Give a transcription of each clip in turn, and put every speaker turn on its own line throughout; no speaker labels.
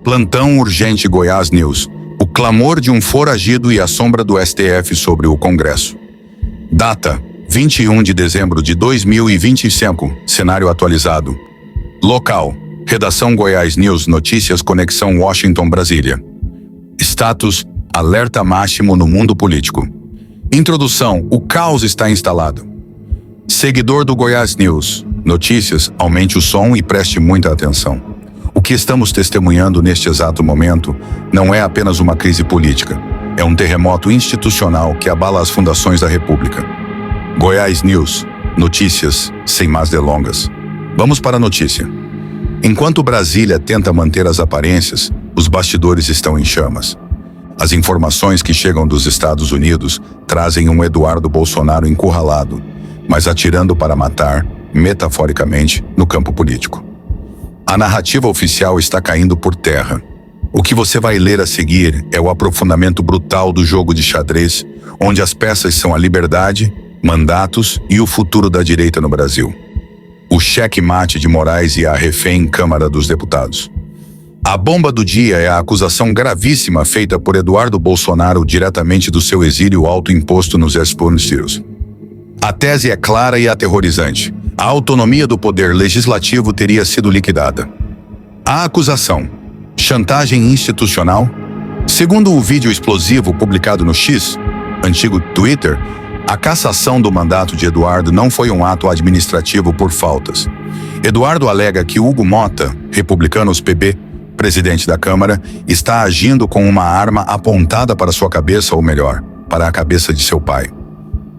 Plantão urgente Goiás News. O clamor de um foragido e a sombra do STF sobre o Congresso. Data: 21 de dezembro de 2025. Cenário atualizado. Local: Redação Goiás News Notícias Conexão Washington-Brasília. Status: alerta máximo no mundo político. Introdução: o caos está instalado. Seguidor do Goiás News Notícias, aumente o som e preste muita atenção. O que estamos testemunhando neste exato momento não é apenas uma crise política, é um terremoto institucional que abala as fundações da República. Goiás News Notícias, sem mais delongas. Vamos para a notícia. Enquanto Brasília tenta manter as aparências, os bastidores estão em chamas. As informações que chegam dos Estados Unidos trazem um Eduardo Bolsonaro encurralado, mas atirando para matar, metaforicamente, no campo político. A narrativa oficial está caindo por terra. O que você vai ler a seguir é o aprofundamento brutal do jogo de xadrez, onde as peças são a liberdade, mandatos e o futuro da direita no Brasil. O cheque-mate de Moraes e a refém Câmara dos Deputados. A bomba do dia é a acusação gravíssima feita por Eduardo Bolsonaro diretamente do seu exílio autoimposto nos Estados Unidos. A tese é clara e aterrorizante. A autonomia do poder legislativo teria sido liquidada. A acusação: chantagem institucional? Segundo o vídeo explosivo publicado no X, antigo Twitter, a cassação do mandato de Eduardo não foi um ato administrativo por faltas. Eduardo alega que Hugo Mota, republicanos PB, presidente da Câmara, está agindo com uma arma apontada para sua cabeça, ou melhor, para a cabeça de seu pai.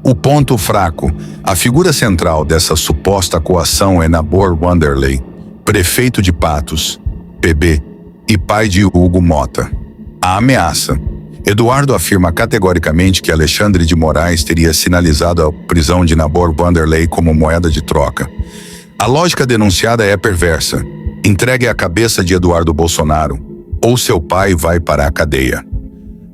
O ponto fraco, a figura central dessa suposta coação é Nabor Wanderley, prefeito de Patos, PB, e pai de Hugo Mota. A ameaça: Eduardo afirma categoricamente que Alexandre de Moraes teria sinalizado a prisão de Nabor Wanderley como moeda de troca. A lógica denunciada é perversa. Entregue a cabeça de Eduardo Bolsonaro, ou seu pai vai para a cadeia.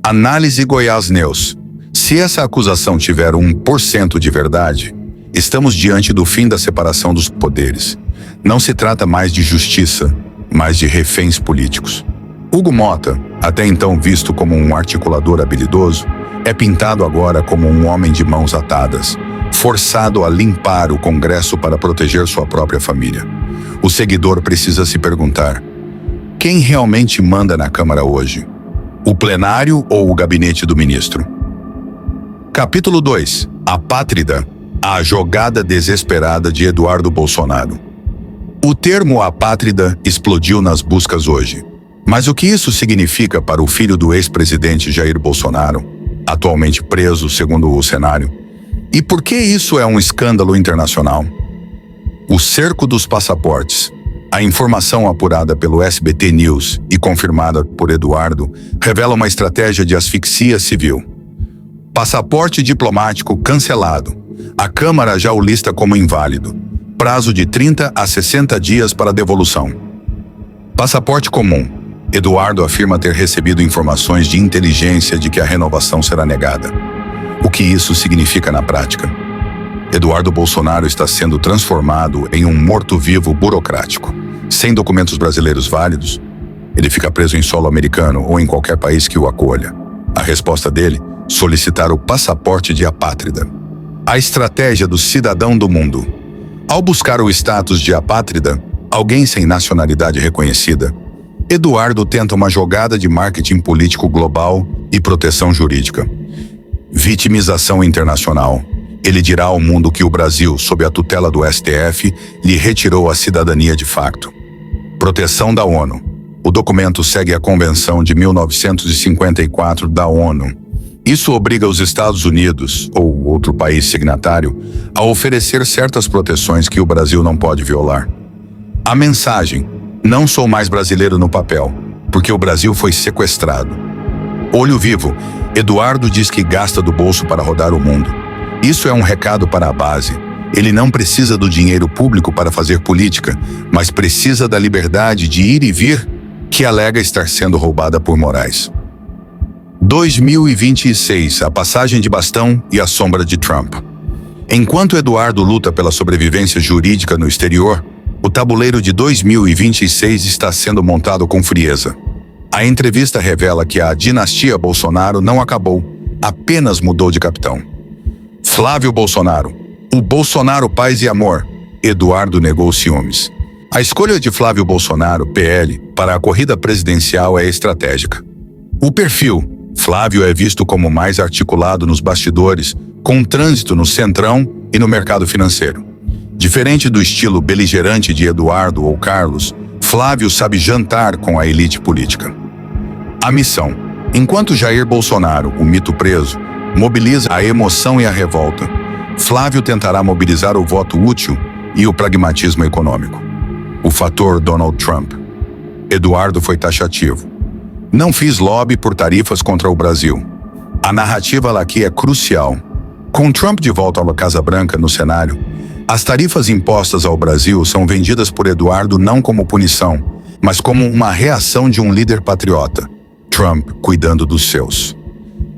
Análise Goiás News. Se essa acusação tiver 1% de verdade, estamos diante do fim da separação dos poderes. Não se trata mais de justiça, mas de reféns políticos. Hugo Mota, até então visto como um articulador habilidoso, é pintado agora como um homem de mãos atadas, forçado a limpar o Congresso para proteger sua própria família. O seguidor precisa se perguntar: quem realmente manda na Câmara hoje? O plenário ou o gabinete do ministro? Capítulo 2. Apátrida. A jogada desesperada de Eduardo Bolsonaro. O termo apátrida explodiu nas buscas hoje. Mas o que isso significa para o filho do ex-presidente Jair Bolsonaro, atualmente preso segundo o cenário? E por que isso é um escândalo internacional? O cerco dos passaportes. A informação apurada pelo SBT News e confirmada por Eduardo revela uma estratégia de asfixia civil. Passaporte diplomático cancelado. A Câmara já o lista como inválido. Prazo de 30 a 60 dias para devolução. Passaporte comum. Eduardo afirma ter recebido informações de inteligência de que a renovação será negada. O que isso significa na prática? Eduardo Bolsonaro está sendo transformado em um morto-vivo burocrático. Sem documentos brasileiros válidos, ele fica preso em solo americano ou em qualquer país que o acolha. A resposta dele: solicitar o passaporte de apátrida. A estratégia do cidadão do mundo. Ao buscar o status de apátrida, alguém sem nacionalidade reconhecida, Eduardo tenta uma jogada de marketing político global e proteção jurídica. Vitimização internacional. Ele dirá ao mundo que o Brasil, sob a tutela do STF, lhe retirou a cidadania de facto. Proteção da ONU. O documento segue a Convenção de 1954 da ONU. Isso obriga os Estados Unidos, ou outro país signatário, a oferecer certas proteções que o Brasil não pode violar. A mensagem: não sou mais brasileiro no papel, porque o Brasil foi sequestrado. Olho vivo. Eduardo diz que gasta do bolso para rodar o mundo. Isso é um recado para a base. Ele não precisa do dinheiro público para fazer política, mas precisa da liberdade de ir e vir, que alega estar sendo roubada por Moraes. 2026, a passagem de bastão e a sombra de Trump. Enquanto Eduardo luta pela sobrevivência jurídica no exterior, o tabuleiro de 2026 está sendo montado com frieza. A entrevista revela que a dinastia Bolsonaro não acabou, apenas mudou de capitão. Flávio Bolsonaro. O Bolsonaro Paz e Amor. Eduardo negou ciúmes. A escolha de Flávio Bolsonaro, PL, para a corrida presidencial é estratégica. O perfil, Flávio é visto como mais articulado nos bastidores, com trânsito no centrão e no mercado financeiro. Diferente do estilo beligerante de Eduardo ou Carlos, Flávio sabe jantar com a elite política. A missão. Enquanto Jair Bolsonaro, o mito preso, mobiliza a emoção e a revolta, Flávio tentará mobilizar o voto útil e o pragmatismo econômico. O fator Donald Trump. Eduardo foi taxativo. Não fiz lobby por tarifas contra o Brasil. A narrativa lá aqui é crucial. Com Trump de volta à Casa Branca no cenário, as tarifas impostas ao Brasil são vendidas por Eduardo não como punição, mas como uma reação de um líder patriota. Trump cuidando dos seus.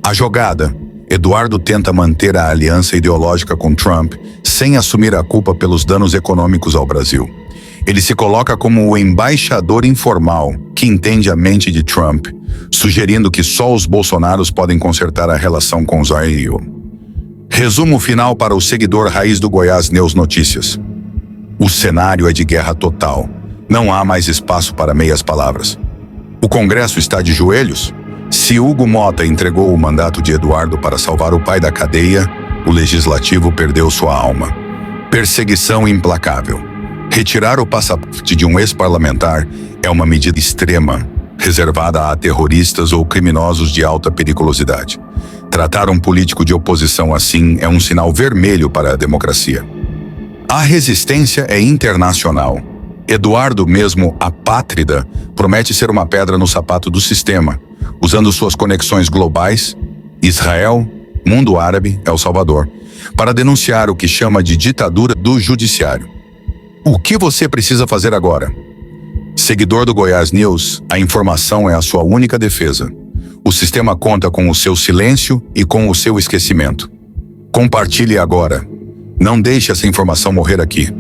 A jogada. Eduardo tenta manter a aliança ideológica com Trump sem assumir a culpa pelos danos econômicos ao Brasil. Ele se coloca como o embaixador informal que entende a mente de Trump, sugerindo que só os Bolsonaros podem consertar a relação com Jair. Resumo final para o seguidor raiz do Goiás News Notícias. O cenário é de guerra total. Não há mais espaço para meias palavras. O Congresso está de joelhos? Se Hugo Mota entregou o mandato de Eduardo para salvar o pai da cadeia, o Legislativo perdeu sua alma. Perseguição implacável. Retirar o passaporte de um ex-parlamentar é uma medida extrema, reservada a terroristas ou criminosos de alta periculosidade. Tratar um político de oposição assim é um sinal vermelho para a democracia. A resistência é internacional. Eduardo, mesmo apátrida, promete ser uma pedra no sapato do sistema, usando suas conexões globais, Israel, mundo árabe, El Salvador, para denunciar o que chama de ditadura do judiciário. O que você precisa fazer agora? Seguidor do Goiás News, a informação é a sua única defesa. O sistema conta com o seu silêncio e com o seu esquecimento. Compartilhe agora. Não deixe essa informação morrer aqui.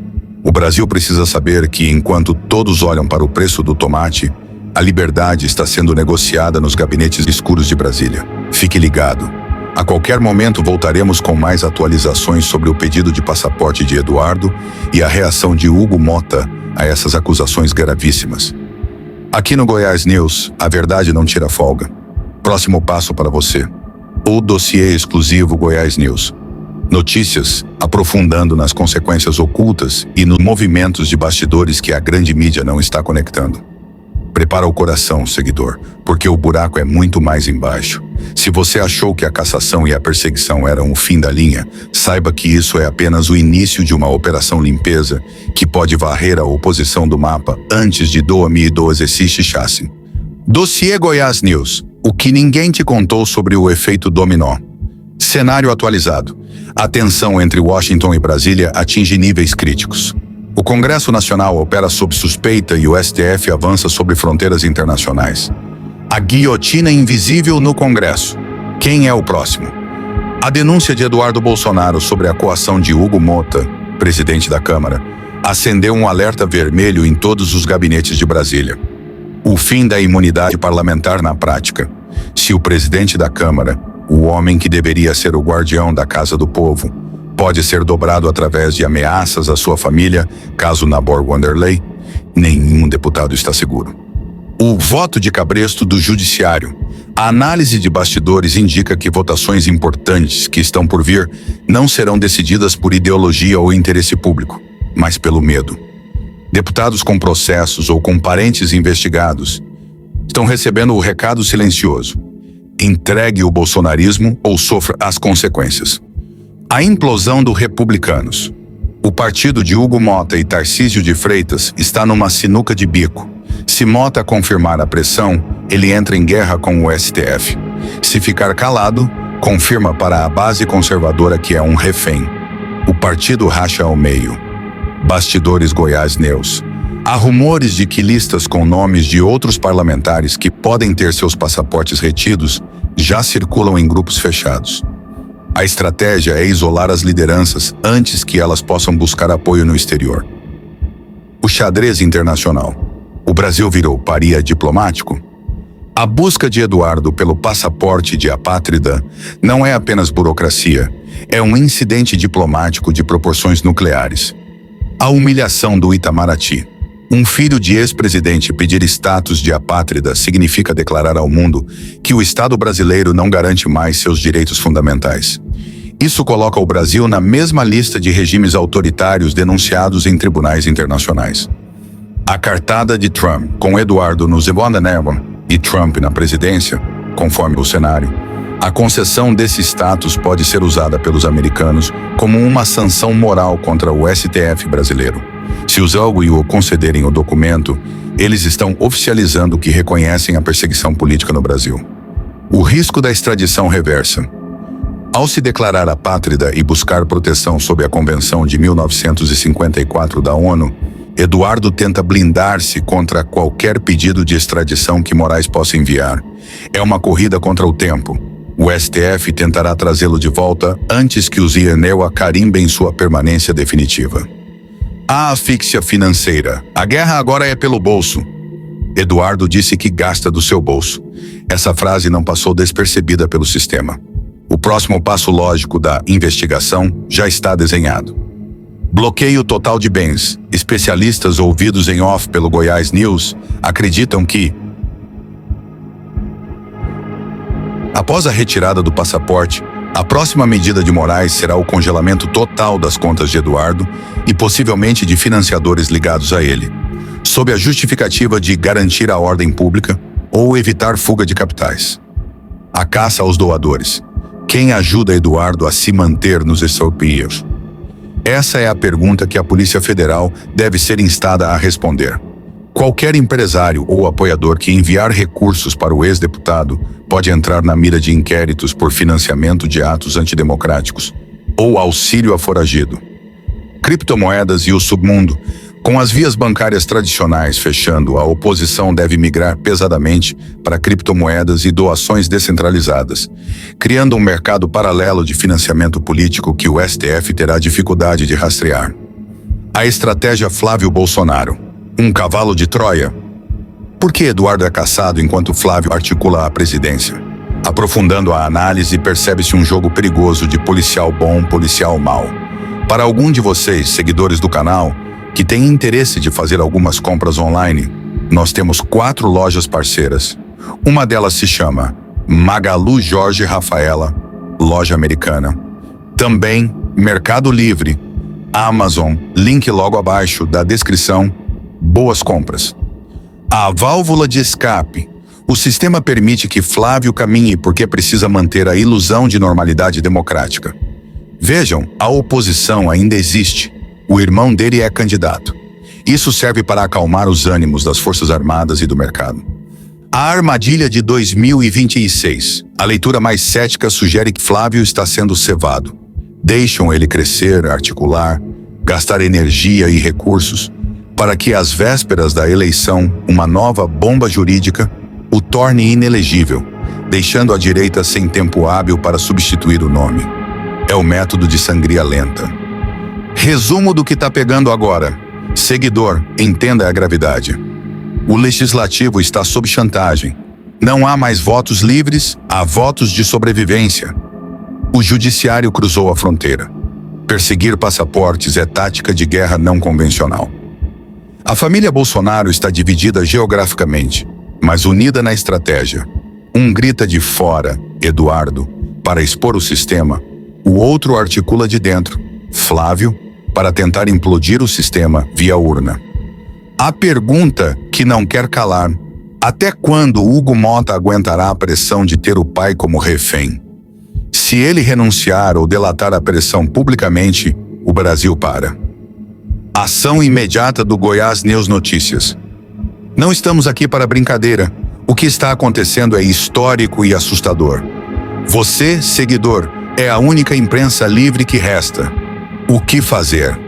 O Brasil precisa saber que, enquanto todos olham para o preço do tomate, a liberdade está sendo negociada nos gabinetes escuros de Brasília. Fique ligado. A qualquer momento voltaremos com mais atualizações sobre o pedido de passaporte de Eduardo e a reação de Hugo Mota a essas acusações gravíssimas. Aqui no Goiás News, a verdade não tira folga. Próximo passo para você. O dossiê exclusivo Goiás News. Notícias aprofundando nas consequências ocultas e nos movimentos de bastidores que a grande mídia não está conectando. Prepara o coração, seguidor, porque o buraco é muito mais embaixo. Se você achou que a cassação e a perseguição eram o fim da linha, saiba que isso é apenas o início de uma operação limpeza que pode varrer a oposição do mapa antes de Doami e Doazesiste Chassin. Dossiê Goiás News. O que ninguém te contou sobre o efeito dominó. Cenário atualizado. A tensão entre Washington e Brasília atinge níveis críticos. O Congresso Nacional opera sob suspeita e o STF avança sobre fronteiras internacionais. A guilhotina invisível no Congresso. Quem é o próximo? A denúncia de Eduardo Bolsonaro sobre a coação de Hugo Mota, presidente da Câmara, acendeu um alerta vermelho em todos os gabinetes de Brasília. O fim da imunidade parlamentar na prática. Se o presidente da Câmara, o homem que deveria ser o guardião da Casa do Povo, pode ser dobrado através de ameaças à sua família, caso Nabor Wanderlei, nenhum deputado está seguro. O voto de cabresto do Judiciário. A análise de bastidores indica que votações importantes que estão por vir não serão decididas por ideologia ou interesse público, mas pelo medo. Deputados com processos ou com parentes investigados estão recebendo o recado silencioso. Entregue o bolsonarismo ou sofra as consequências. A implosão do Republicanos. O partido de Hugo Mota e Tarcísio de Freitas está numa sinuca de bico. Se Mota confirmar a pressão, ele entra em guerra com o STF. Se ficar calado, confirma para a base conservadora que é um refém. O partido racha ao meio. Bastidores Goiás News. Há rumores de que listas com nomes de outros parlamentares que podem ter seus passaportes retidos já circulam em grupos fechados. A estratégia é isolar as lideranças antes que elas possam buscar apoio no exterior. O xadrez internacional. O Brasil virou paria diplomático? A busca de Eduardo pelo passaporte de apátrida não é apenas burocracia, é um incidente diplomático de proporções nucleares. A humilhação do Itamaraty. Um filho de ex-presidente pedir status de apátrida significa declarar ao mundo que o Estado brasileiro não garante mais seus direitos fundamentais. Isso coloca o Brasil na mesma lista de regimes autoritários denunciados em tribunais internacionais. A cartada de Trump, com Eduardo no Guantanamo e Trump na presidência, conforme o cenário, a concessão desse status pode ser usada pelos americanos como uma sanção moral contra o STF brasileiro. Se os o concederem o documento, eles estão oficializando que reconhecem a perseguição política no Brasil. O risco da extradição reversa. Ao se declarar apátrida e buscar proteção sob a Convenção de 1954 da ONU, Eduardo tenta blindar-se contra qualquer pedido de extradição que Moraes possa enviar. É uma corrida contra o tempo. O STF tentará trazê-lo de volta antes que os INEUA carimbem sua permanência definitiva. A asfixia financeira. A guerra agora é pelo bolso. Eduardo disse que gasta do seu bolso. Essa frase não passou despercebida pelo sistema. O próximo passo lógico da investigação já está desenhado. Bloqueio total de bens. Especialistas ouvidos em off pelo Goiás News acreditam que, após a retirada do passaporte, a próxima medida de Moraes será o congelamento total das contas de Eduardo e possivelmente de financiadores ligados a ele, sob a justificativa de garantir a ordem pública ou evitar fuga de capitais. A caça aos doadores. Quem ajuda Eduardo a se manter nos estorpios? Essa é a pergunta que a Polícia Federal deve ser instada a responder. Qualquer empresário ou apoiador que enviar recursos para o ex-deputado pode entrar na mira de inquéritos por financiamento de atos antidemocráticos ou auxílio a foragido. Criptomoedas e o submundo. Com as vias bancárias tradicionais fechando, a oposição deve migrar pesadamente para criptomoedas e doações descentralizadas, criando um mercado paralelo de financiamento político que o STF terá dificuldade de rastrear. A estratégia Flávio Bolsonaro. Um cavalo de Troia? Por que Eduardo é caçado enquanto Flávio articula a presidência? Aprofundando a análise, percebe-se um jogo perigoso de policial bom, policial mau. Para algum de vocês, seguidores do canal, que tem interesse de fazer algumas compras online, nós temos 4 lojas parceiras. Uma delas se chama Magalu Jorge Rafaela, loja americana. Também Mercado Livre, Amazon, link logo abaixo da descrição. Boas compras. A válvula de escape. O sistema permite que Flávio caminhe porque precisa manter a ilusão de normalidade democrática. Vejam, a oposição ainda existe. O irmão dele é candidato. Isso serve para acalmar os ânimos das Forças Armadas e do mercado. A armadilha de 2026. A leitura mais cética sugere que Flávio está sendo cevado. Deixam ele crescer, articular, gastar energia e recursos, para que às vésperas da eleição, uma nova bomba jurídica o torne inelegível, deixando a direita sem tempo hábil para substituir o nome. É o método de sangria lenta. Resumo do que está pegando agora. Seguidor, entenda a gravidade. O legislativo está sob chantagem. Não há mais votos livres, há votos de sobrevivência. O judiciário cruzou a fronteira. Perseguir passaportes é tática de guerra não convencional. A família Bolsonaro está dividida geograficamente, mas unida na estratégia. Um grita de fora, Eduardo, para expor o sistema. O outro articula de dentro, Flávio, para tentar implodir o sistema via urna. A pergunta que não quer calar: até quando Hugo Mota aguentará a pressão de ter o pai como refém? Se ele renunciar ou delatar a pressão publicamente, o Brasil para. Ação imediata do Goiás News Notícias. Não estamos aqui para brincadeira. O que está acontecendo é histórico e assustador. Você, seguidor, é a única imprensa livre que resta. O que fazer?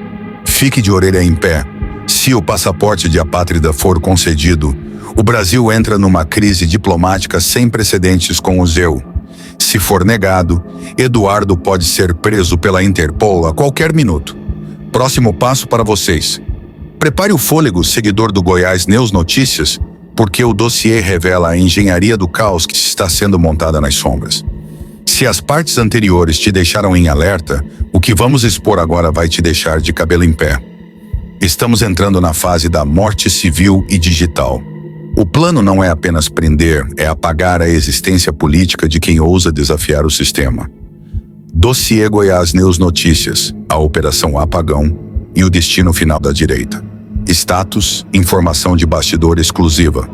Fique de orelha em pé. Se o passaporte de apátrida for concedido, o Brasil entra numa crise diplomática sem precedentes com o ZEU. Se for negado, Eduardo pode ser preso pela Interpol a qualquer minuto. Próximo passo para vocês. Prepare o fôlego, seguidor do Goiás News Notícias, porque o dossiê revela a engenharia do caos que está sendo montada nas sombras. Se as partes anteriores te deixaram em alerta, o que vamos expor agora vai te deixar de cabelo em pé. Estamos entrando na fase da morte civil e digital. O plano não é apenas prender, é apagar a existência política de quem ousa desafiar o sistema. Dossiê Goiás News Notícias, a Operação Apagão e o destino final da direita. Status, informação de bastidor exclusiva.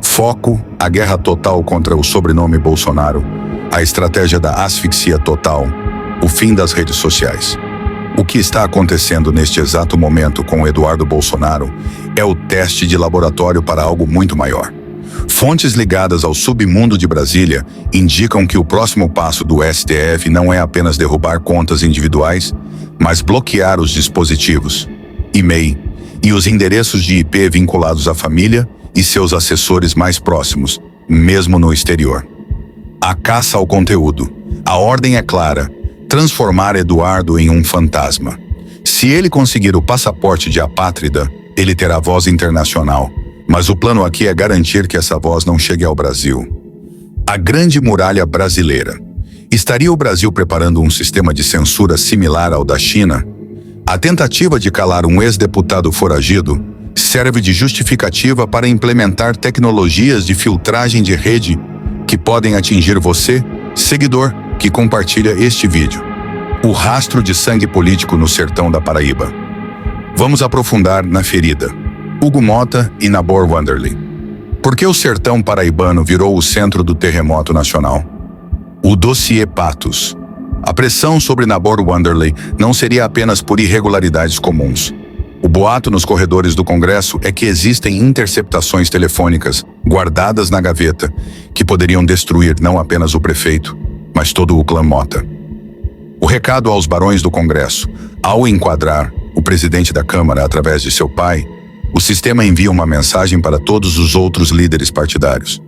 Foco, a guerra total contra o sobrenome Bolsonaro, a estratégia da asfixia total, o fim das redes sociais. O que está acontecendo neste exato momento com Eduardo Bolsonaro é o teste de laboratório para algo muito maior. Fontes ligadas ao submundo de Brasília indicam que o próximo passo do STF não é apenas derrubar contas individuais, mas bloquear os dispositivos, e-mail e os endereços de IP vinculados à família e seus assessores mais próximos, mesmo no exterior. A caça ao conteúdo. A ordem é clara: transformar Eduardo em um fantasma. Se ele conseguir o passaporte de apátrida, ele terá voz internacional. Mas o plano aqui é garantir que essa voz não chegue ao Brasil. A Grande Muralha Brasileira. Estaria o Brasil preparando um sistema de censura similar ao da China? A tentativa de calar um ex-deputado foragido serve de justificativa para implementar tecnologias de filtragem de rede que podem atingir você, seguidor, que compartilha este vídeo. O rastro de sangue político no sertão da Paraíba. Vamos aprofundar na ferida. Hugo Mota e Nabor Wanderley. Por que o sertão paraibano virou o centro do terremoto nacional? O dossiê Patos. A pressão sobre Nabor Wanderley não seria apenas por irregularidades comuns. O boato nos corredores do Congresso é que existem interceptações telefônicas guardadas na gaveta que poderiam destruir não apenas o prefeito, mas todo o clã Mota. O recado aos barões do Congresso: ao enquadrar o presidente da Câmara através de seu pai, o sistema envia uma mensagem para todos os outros líderes partidários.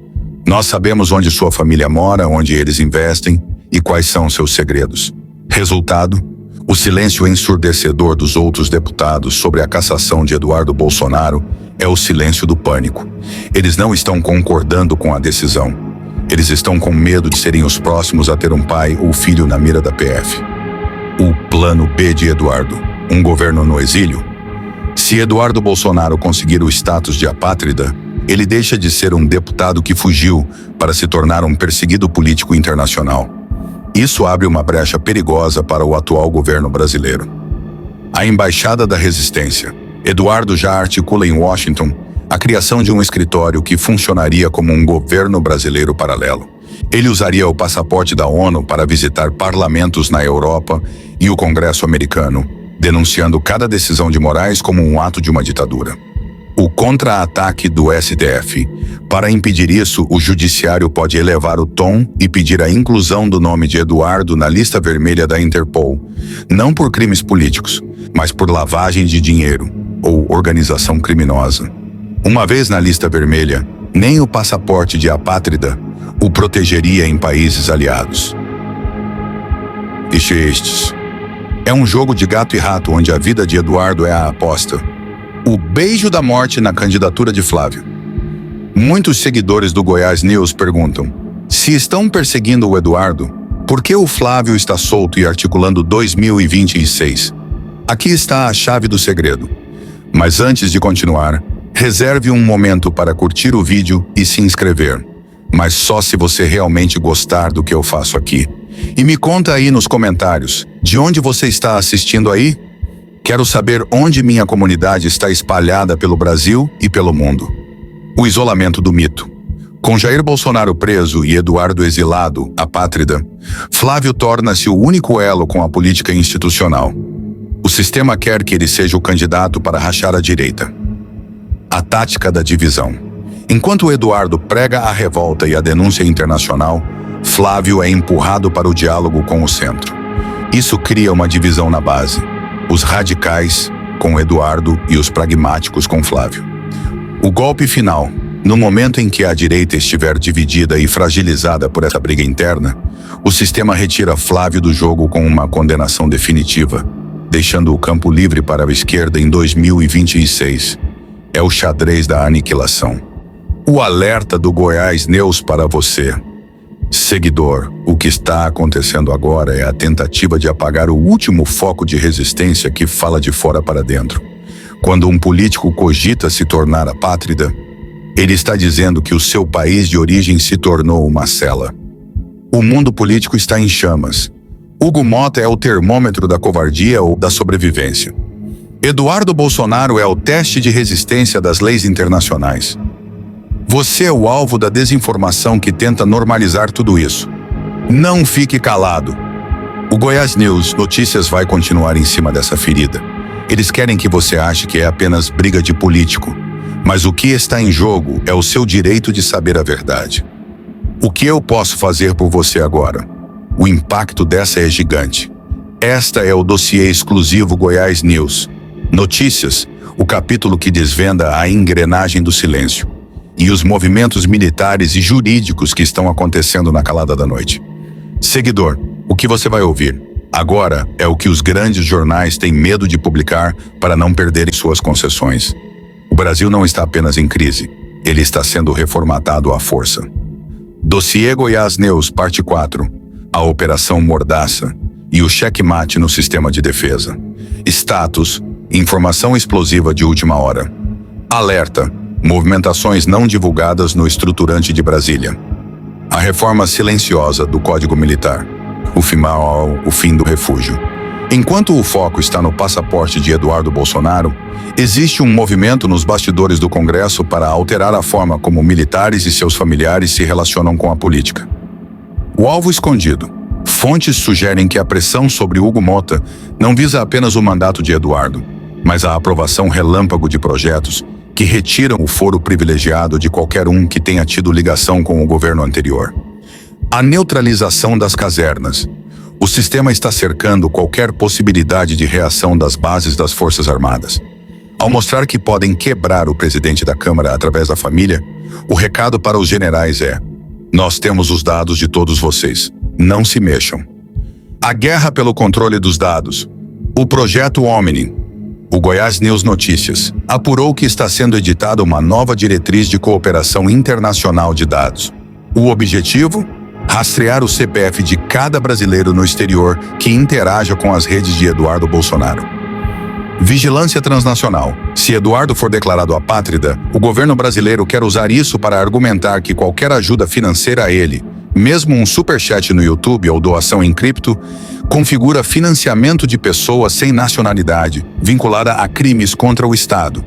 Nós sabemos onde sua família mora, onde eles investem e quais são seus segredos. Resultado: o silêncio ensurdecedor dos outros deputados sobre a cassação de Eduardo Bolsonaro é o silêncio do pânico. Eles não estão concordando com a decisão. Eles estão com medo de serem os próximos a ter um pai ou filho na mira da PF. O plano B de Eduardo: um governo no exílio. Se Eduardo Bolsonaro conseguir o status de apátrida, ele deixa de ser um deputado que fugiu para se tornar um perseguido político internacional. Isso abre uma brecha perigosa para o atual governo brasileiro. A Embaixada da Resistência. Eduardo já articula em Washington a criação de um escritório que funcionaria como um governo brasileiro paralelo. Ele usaria o passaporte da ONU para visitar parlamentos na Europa e o Congresso americano, denunciando cada decisão de Moraes como um ato de uma ditadura. O contra-ataque do STF. Para impedir isso, o judiciário pode elevar o tom e pedir a inclusão do nome de Eduardo na lista vermelha da Interpol, não por crimes políticos, mas por lavagem de dinheiro ou organização criminosa. Uma vez na lista vermelha, nem o passaporte de apátrida o protegeria em países aliados. Estes. É um jogo de gato e rato onde a vida de Eduardo é a aposta. O beijo da morte na candidatura de Flávio. Muitos seguidores do Goiás News perguntam: se estão perseguindo o Eduardo, por que o Flávio está solto e articulando 2026? Aqui está a chave do segredo. Mas antes de continuar, reserve um momento para curtir o vídeo e se inscrever. Mas só se você realmente gostar do que eu faço aqui. E me conta aí nos comentários, de onde você está assistindo aí? Quero saber onde minha comunidade está espalhada pelo Brasil e pelo mundo. O isolamento do mito. Com Jair Bolsonaro preso e Eduardo exilado, apátrida, Flávio torna-se o único elo com a política institucional. O sistema quer que ele seja o candidato para rachar a direita. A tática da divisão. Enquanto Eduardo prega a revolta e a denúncia internacional, Flávio é empurrado para o diálogo com o centro. Isso cria uma divisão na base. Os radicais com Eduardo e os pragmáticos com Flávio. O golpe final. No momento em que a direita estiver dividida e fragilizada por essa briga interna, o sistema retira Flávio do jogo com uma condenação definitiva, deixando o campo livre para a esquerda em 2026. É o xadrez da aniquilação. O alerta do Goiás News para você. Seguidor, o que está acontecendo agora é a tentativa de apagar o último foco de resistência que fala de fora para dentro. Quando um político cogita se tornar apátrida, ele está dizendo que o seu país de origem se tornou uma cela. O mundo político está em chamas. Hugo Mota é o termômetro da covardia ou da sobrevivência. Eduardo Bolsonaro é o teste de resistência das leis internacionais. Você é o alvo da desinformação que tenta normalizar tudo isso. Não fique calado. O Goiás News Notícias vai continuar em cima dessa ferida. Eles querem que você ache que é apenas briga de político. Mas o que está em jogo é o seu direito de saber a verdade. O que eu posso fazer por você agora? O impacto dessa é gigante. Esta é o dossiê exclusivo Goiás News Notícias, o capítulo que desvenda a engrenagem do silêncio e os movimentos militares e jurídicos que estão acontecendo na calada da noite. Seguidor, o que você vai ouvir agora é o que os grandes jornais têm medo de publicar para não perderem suas concessões. O Brasil não está apenas em crise, ele está sendo reformatado à força. Dossiê Goiás News, parte 4. A Operação Mordaça e o checkmate no sistema de defesa. Status: informação explosiva de última hora. Alerta: movimentações não divulgadas no estruturante de Brasília. A reforma silenciosa do Código Militar. O fim do refúgio. Enquanto o foco está no passaporte de Eduardo Bolsonaro, existe um movimento nos bastidores do Congresso para alterar a forma como militares e seus familiares se relacionam com a política. O alvo escondido. Fontes sugerem que a pressão sobre Hugo Mota não visa apenas o mandato de Eduardo, mas a aprovação relâmpago de projetos que retiram o foro privilegiado de qualquer um que tenha tido ligação com o governo anterior. A neutralização das casernas. O sistema está cercando qualquer possibilidade de reação das bases das Forças Armadas. Ao mostrar que podem quebrar o presidente da Câmara através da família, o recado para os generais é: nós temos os dados de todos vocês. Não se mexam. A guerra pelo controle dos dados. O projeto Omni. O Goiás News Notícias apurou que está sendo editada uma nova diretriz de cooperação internacional de dados. O objetivo? Rastrear o CPF de cada brasileiro no exterior que interaja com as redes de Eduardo Bolsonaro. Vigilância transnacional. Se Eduardo for declarado apátrida, o governo brasileiro quer usar isso para argumentar que qualquer ajuda financeira a ele, mesmo um superchat no YouTube ou doação em cripto, configura financiamento de pessoas sem nacionalidade, vinculada a crimes contra o Estado.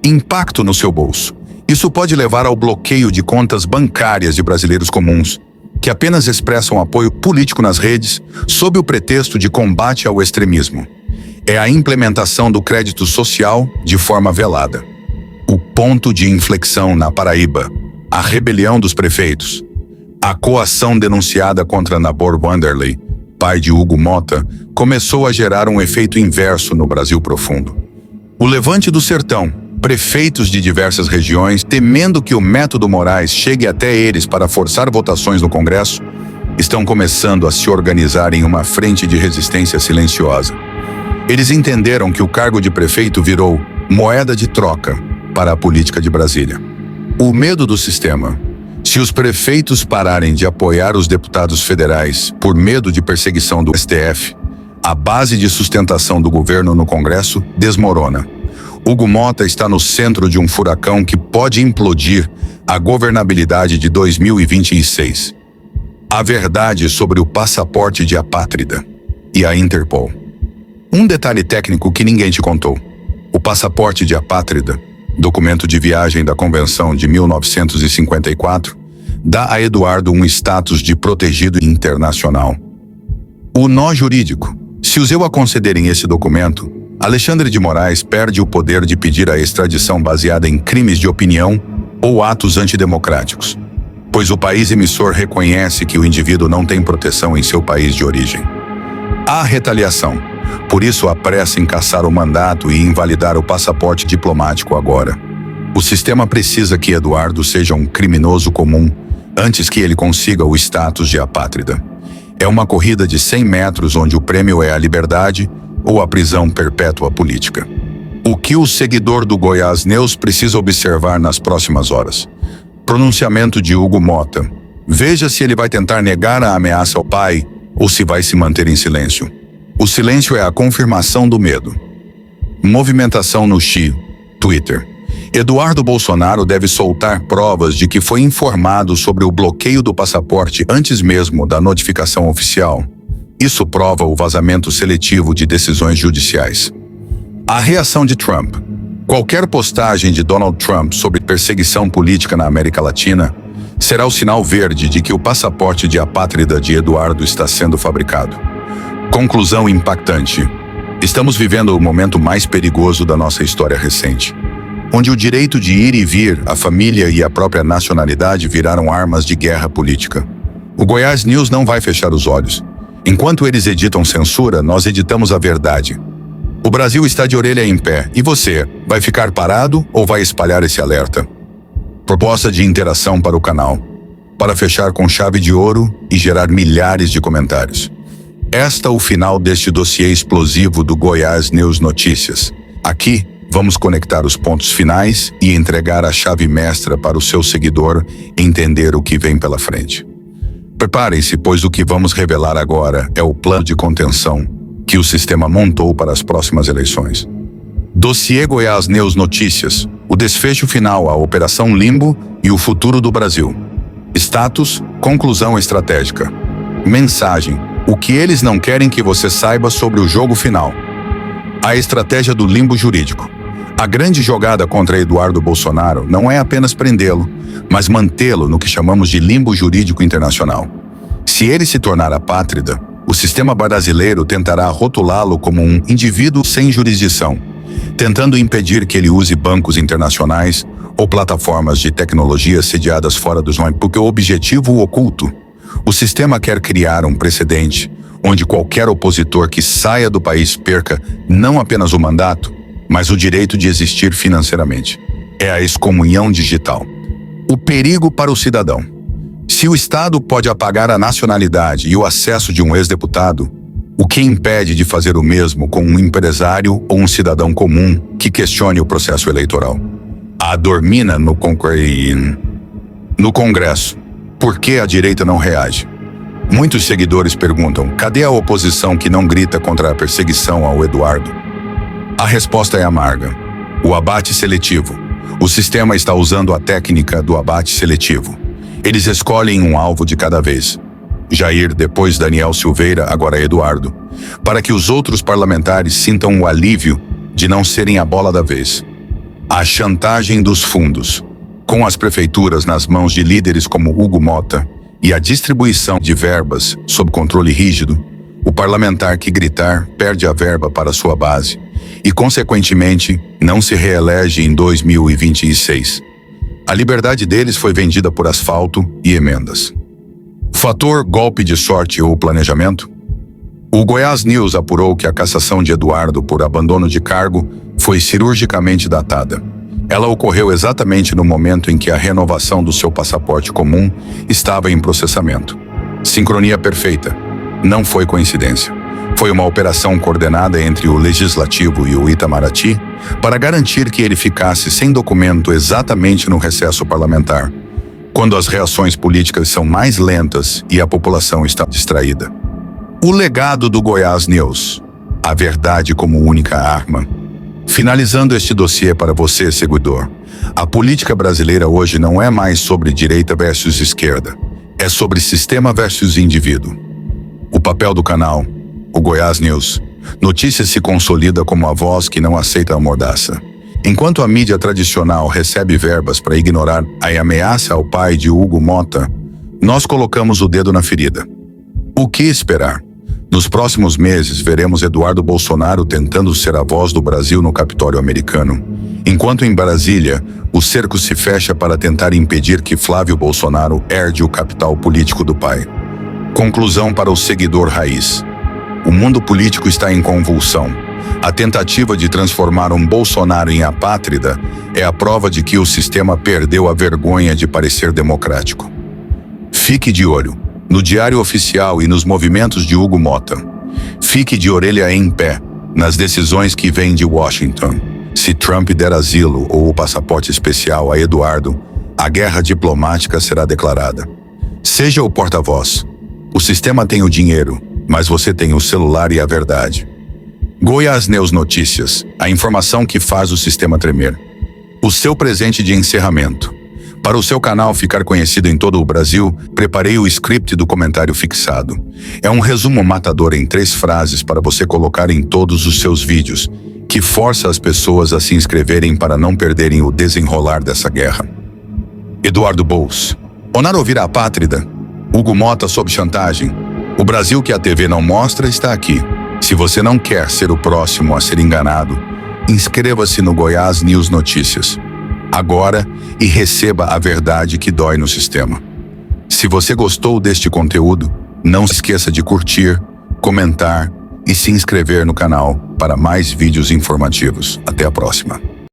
Impacto no seu bolso. Isso pode levar ao bloqueio de contas bancárias de brasileiros comuns, que apenas expressam apoio político nas redes, sob o pretexto de combate ao extremismo. É a implementação do crédito social de forma velada. O ponto de inflexão na Paraíba. A rebelião dos prefeitos. A coação denunciada contra Nabor Wanderley, pai de Hugo Mota, começou a gerar um efeito inverso no Brasil profundo. O levante do sertão. Prefeitos de diversas regiões, temendo que o método Moraes chegue até eles para forçar votações no Congresso, estão começando a se organizar em uma frente de resistência silenciosa. Eles entenderam que o cargo de prefeito virou moeda de troca para a política de Brasília. O medo do sistema. Se os prefeitos pararem de apoiar os deputados federais por medo de perseguição do STF, a base de sustentação do governo no Congresso desmorona. Hugo Mota está no centro de um furacão que pode implodir a governabilidade de 2026. A verdade sobre o passaporte de apátrida e a Interpol. Um detalhe técnico que ninguém te contou. O passaporte de apátrida, documento de viagem da Convenção de 1954, dá a Eduardo um status de protegido internacional. O nó jurídico. Se os a concederem esse documento, Alexandre de Moraes perde o poder de pedir a extradição baseada em crimes de opinião ou atos antidemocráticos, pois o país emissor reconhece que o indivíduo não tem proteção em seu país de origem. Há retaliação, por isso apressa em cassar o mandato e invalidar o passaporte diplomático agora. O sistema precisa que Eduardo seja um criminoso comum antes que ele consiga o status de apátrida. É uma corrida de 100 metros onde o prêmio é a liberdade ou a prisão perpétua política. O que o seguidor do Goiás News precisa observar nas próximas horas? Pronunciamento de Hugo Mota. Veja se ele vai tentar negar a ameaça ao pai ou se vai se manter em silêncio. O silêncio é a confirmação do medo. Movimentação no Twitter. Eduardo Bolsonaro deve soltar provas de que foi informado sobre o bloqueio do passaporte antes mesmo da notificação oficial. Isso prova o vazamento seletivo de decisões judiciais. A reação de Trump. Qualquer postagem de Donald Trump sobre perseguição política na América Latina será o sinal verde de que o passaporte de apátrida de Eduardo está sendo fabricado. Conclusão impactante. Estamos vivendo o momento mais perigoso da nossa história recente, onde o direito de ir e vir, a família e a própria nacionalidade viraram armas de guerra política. O Goiás News não vai fechar os olhos. Enquanto eles editam censura, nós editamos a verdade. O Brasil está de orelha em pé. E você, vai ficar parado ou vai espalhar esse alerta? Proposta de interação para o canal. Para fechar com chave de ouro e gerar milhares de comentários. Esta é o final deste dossiê explosivo do Goiás News Notícias. Aqui, vamos conectar os pontos finais e entregar a chave mestra para o seu seguidor entender o que vem pela frente. Preparem-se, pois o que vamos revelar agora é o plano de contenção que o sistema montou para as próximas eleições. Dossiê Goiás News Notícias, o desfecho final, a Operação Limbo e o futuro do Brasil. Status, conclusão estratégica. Mensagem, o que eles não querem que você saiba sobre o jogo final. A estratégia do limbo jurídico. A grande jogada contra Eduardo Bolsonaro não é apenas prendê-lo, mas mantê-lo no que chamamos de limbo jurídico internacional. Se ele se tornar apátrida, o sistema brasileiro tentará rotulá-lo como um indivíduo sem jurisdição, tentando impedir que ele use bancos internacionais ou plataformas de tecnologia sediadas fora dos nomes, porque o objetivo oculto. O sistema quer criar um precedente onde qualquer opositor que saia do país perca não apenas o mandato, mas o direito de existir financeiramente. É a excomunhão digital. O perigo para o cidadão. Se o Estado pode apagar a nacionalidade e o acesso de um ex-deputado, o que impede de fazer o mesmo com um empresário ou um cidadão comum que questione o processo eleitoral? A dormina no Congresso. Por que a direita não reage? Muitos seguidores perguntam, cadê a oposição que não grita contra a perseguição ao Eduardo? A resposta é amarga. O abate seletivo. O sistema está usando a técnica do abate seletivo. Eles escolhem um alvo de cada vez. Jair, depois Daniel Silveira, agora Eduardo, para que os outros parlamentares sintam o alívio de não serem a bola da vez. A chantagem dos fundos. Com as prefeituras nas mãos de líderes como Hugo Mota e a distribuição de verbas sob controle rígido, o parlamentar que gritar perde a verba para sua base e, consequentemente, não se reelege em 2026. A liberdade deles foi vendida por asfalto e emendas. Fator golpe de sorte ou planejamento? O Goiás News apurou que a cassação de Eduardo por abandono de cargo foi cirurgicamente datada. Ela ocorreu exatamente no momento em que a renovação do seu passaporte comum estava em processamento. Sincronia perfeita. Não foi coincidência. Foi uma operação coordenada entre o Legislativo e o Itamaraty para garantir que ele ficasse sem documento exatamente no recesso parlamentar, quando as reações políticas são mais lentas e a população está distraída. O legado do Goiás News. A verdade como única arma. Finalizando este dossiê para você, seguidor, a política brasileira hoje não é mais sobre direita versus esquerda, é sobre sistema versus indivíduo. O papel do canal, o Goiás News, notícias se consolida como a voz que não aceita a mordaça. Enquanto a mídia tradicional recebe verbas para ignorar a ameaça ao pai de Hugo Mota, nós colocamos o dedo na ferida. O que esperar? Nos próximos meses, veremos Eduardo Bolsonaro tentando ser a voz do Brasil no Capitólio americano, enquanto em Brasília, o cerco se fecha para tentar impedir que Flávio Bolsonaro herde o capital político do pai. Conclusão para o seguidor raiz. O mundo político está em convulsão. A tentativa de transformar um Bolsonaro em apátrida é a prova de que o sistema perdeu a vergonha de parecer democrático. Fique de olho no Diário Oficial e nos movimentos de Hugo Mota. Fique de orelha em pé nas decisões que vêm de Washington. Se Trump der asilo ou o passaporte especial a Eduardo, a guerra diplomática será declarada. Seja o porta-voz. O sistema tem o dinheiro, mas você tem o celular e a verdade. Goiás News Notícias, a informação que faz o sistema tremer. O seu presente de encerramento. Para o seu canal ficar conhecido em todo o Brasil, preparei o script do comentário fixado. É um resumo matador em 3 frases para você colocar em todos os seus vídeos, que força as pessoas a se inscreverem para não perderem o desenrolar dessa guerra. Eduardo Bous. Onar ouvir a pátrida. Hugo Mota sob chantagem. O Brasil que a TV não mostra está aqui. Se você não quer ser o próximo a ser enganado, inscreva-se no Goiás News Notícias agora e receba a verdade que dói no sistema. Se você gostou deste conteúdo, não se esqueça de curtir, comentar e se inscrever no canal para mais vídeos informativos. Até a próxima.